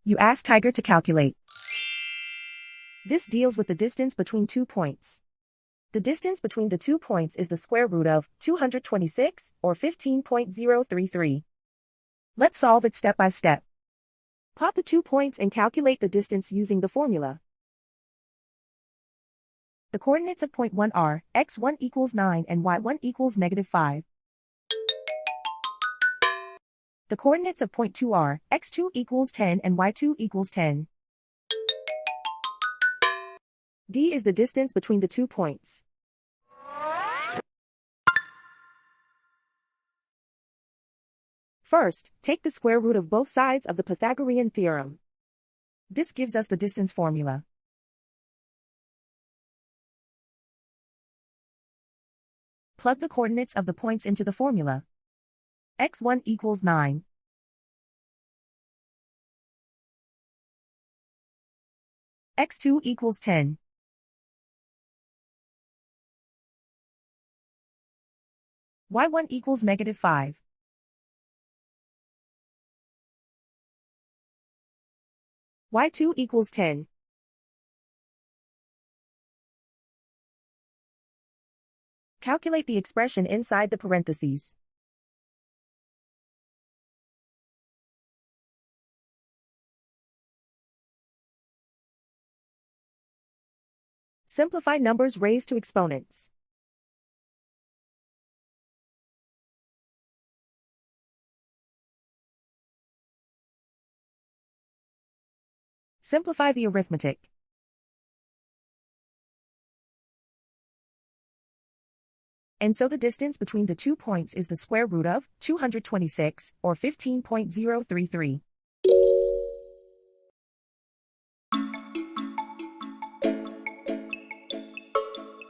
You ask Tiger to calculate. This deals with the distance between 2 points. The distance between the 2 points is the square root of 226, or 15.033. Let's solve it step by step. Plot the 2 points and calculate the distance using the formula. The coordinates of point 1 are x1 equals 9 and y1 equals -5. The coordinates of point 2 are x2 equals 10 and y2 equals 10. D is the distance between the 2 points. First, take the square root of both sides of the Pythagorean theorem. This gives us the distance formula. Plug the coordinates of the points into the formula. x1 equals 9. x2 equals 10. y1 equals -5. y2 equals 10. Calculate the expression inside the parentheses. Simplify numbers raised to exponents. Simplify the arithmetic. And so the distance between the 2 points is the square root of 226, or 15.033.